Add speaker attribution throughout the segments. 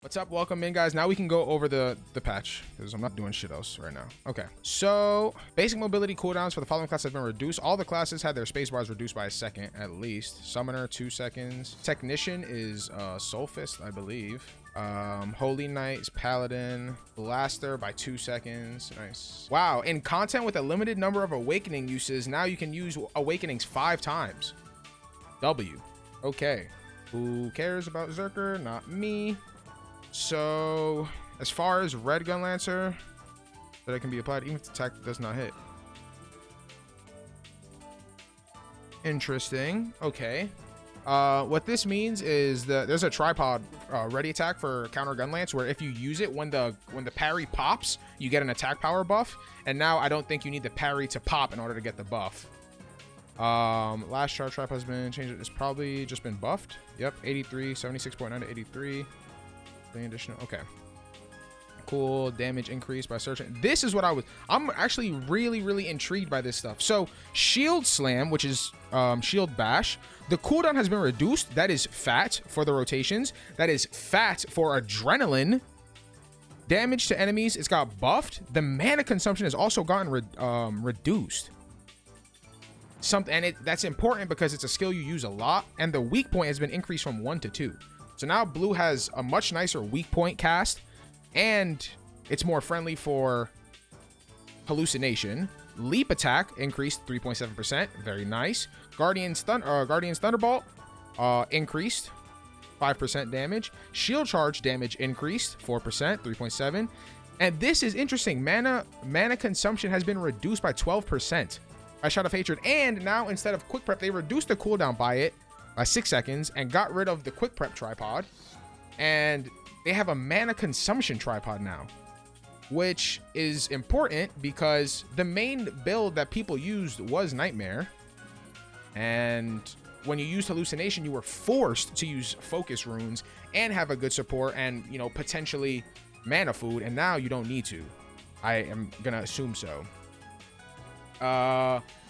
Speaker 1: What's up? Welcome in, guys. Now we can go over the patch because I'm not doing shit else right now. Okay, so basic mobility cooldowns for the following classes have been reduced. All the classes had their space bars reduced by a second at least. Summoner 2 seconds. Technician is Soul Fist, I believe. Holy Knight is Paladin. Blaster by 2 seconds. Nice. Wow. In content with a limited number of awakening uses, now you can use awakenings 5 times. W. Okay. Who cares about Zerker? Not me. So, as far as red Gunlancer, that it can be applied even if the attack does not hit. Interesting. Okay. What this means is that there's a tripod ready attack for counter Gunlance where if you use it when the parry pops, you get an attack power buff. And now I don't think you need the parry to pop in order to get the buff. Last charge trap has been changed. It's probably just been buffed. Yep, 83, 76.9 to 83. Additional. Okay, cool. Damage increase by searching. This is what I'm actually really intrigued by this stuff. So shield slam, which is shield bash, the cooldown has been reduced. That is fat for the rotations. That is fat for adrenaline. Damage to enemies, it's got buffed. The mana consumption has also gotten reduced. That's important because it's a skill you use a lot, and the weak point has been increased from 1 to 2. So now blue has a much nicer weak point cast, and it's more friendly for hallucination. Leap attack increased 3.7%. Very nice. Guardian's Thunderbolt increased 5% damage. Shield charge damage increased 4%, 3.7. And this is interesting. Mana consumption has been reduced by 12% by Shout of Hatred. And now instead of quick prep, they reduced the cooldown by it by 6 seconds and got rid of the quick prep tripod, and they have a mana consumption tripod now, which is important because the main build that people used was Nightmare, and when you used hallucination you were forced to use focus runes and have a good support and, you know, potentially mana food, and now you don't need to. I am gonna assume so.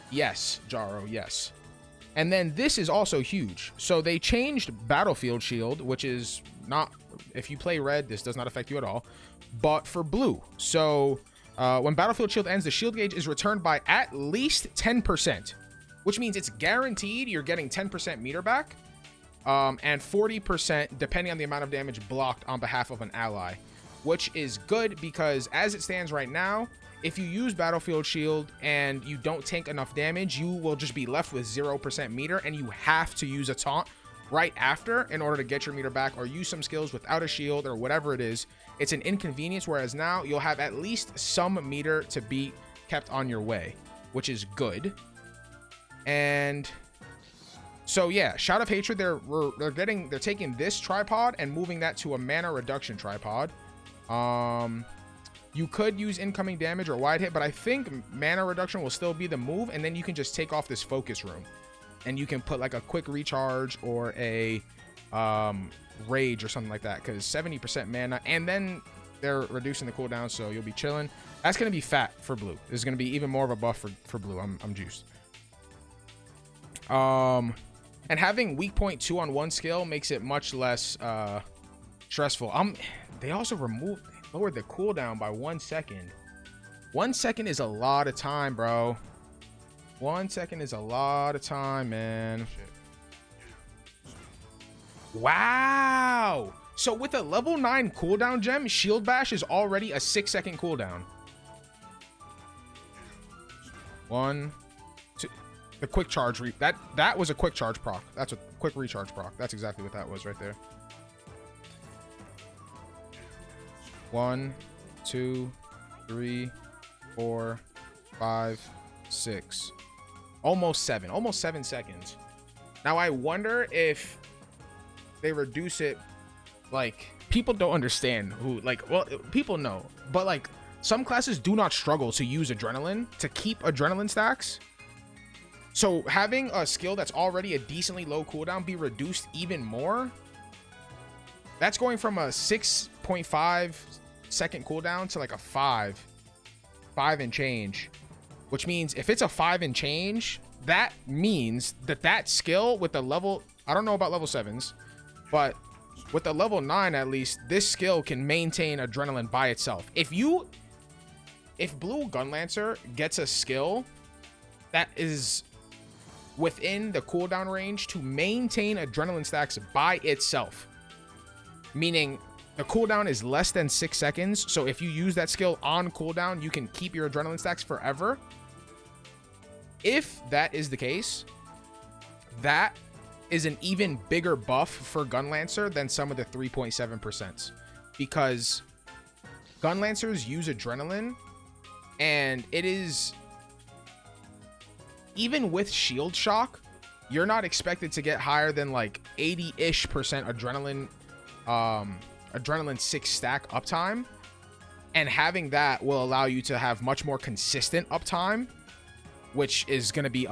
Speaker 1: Yes, Jaro, yes. And then this is also huge. So they changed Battlefield Shield, which is not, if you play red, this does not affect you at all, but for blue. So when Battlefield Shield ends, the shield gauge is returned by at least 10%, which means it's guaranteed you're getting 10% meter back, and 40% depending on the amount of damage blocked on behalf of an ally, which is good because as it stands right now, if you use Battlefield Shield and you don't take enough damage, you will just be left with 0% meter, and you have to use a taunt right after in order to get your meter back, or use some skills without a shield or whatever it is. It's an inconvenience, whereas now you'll have at least some meter to be kept on your way, which is good. And so yeah, Shout of Hatred, they're taking this tripod and moving that to a mana reduction tripod. You could use incoming damage or wide hit, but I think mana reduction will still be the move, and then you can just take off this focus room and you can put like a quick recharge or a rage or something like that, because 70% mana, and then they're reducing the cooldown, so you'll be chilling. That's going to be fat for blue. This is going to be even more of a buff for blue. I'm juiced. And having weak point 2 on one skill makes it much less stressful. They also lowered the cooldown by 1 second. 1 second is a lot of time, bro. 1 second is a lot of time, man. Wow. So with a level 9 cooldown gem, Shield Bash is already a 6-second cooldown. 1, 2. The quick charge that was a quick charge proc. That's a quick recharge proc. That's exactly what that was right there. 1, 2, 3, 4, 5, 6. Almost 7 seconds. Now I wonder if they reduce it, like, people don't understand who, like, well, people know, but like some classes do not struggle to use adrenaline to keep adrenaline stacks. So having a skill that's already a decently low cooldown be reduced even more, that's going from a 6.5 second cooldown to like a 5 and change, which means if it's a 5 and change, that means that skill with the level, I don't know about level 7s, but with the level 9 at least, this skill can maintain adrenaline by itself. If Blue Gunlancer gets a skill that is within the cooldown range to maintain adrenaline stacks by itself, meaning the cooldown is less than 6 seconds, so if you use that skill on cooldown, you can keep your adrenaline stacks forever. If that is the case, that is an even bigger buff for Gunlancer than some of the 3.7%, because Gunlancers use adrenaline, and it is, even with shield shock, you're not expected to get higher than like 80-ish% adrenaline 6 stack uptime, and having that will allow you to have much more consistent uptime, which is going to be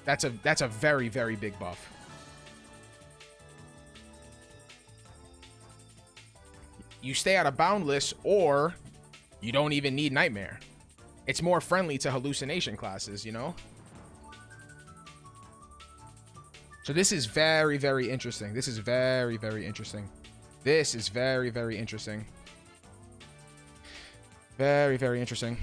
Speaker 1: that's a very, very big buff. You stay out of Boundless, or you don't even need Nightmare. It's more friendly to hallucination classes, you know? So this is very, very interesting. This is very, very interesting. This is very, very interesting. Very, very interesting.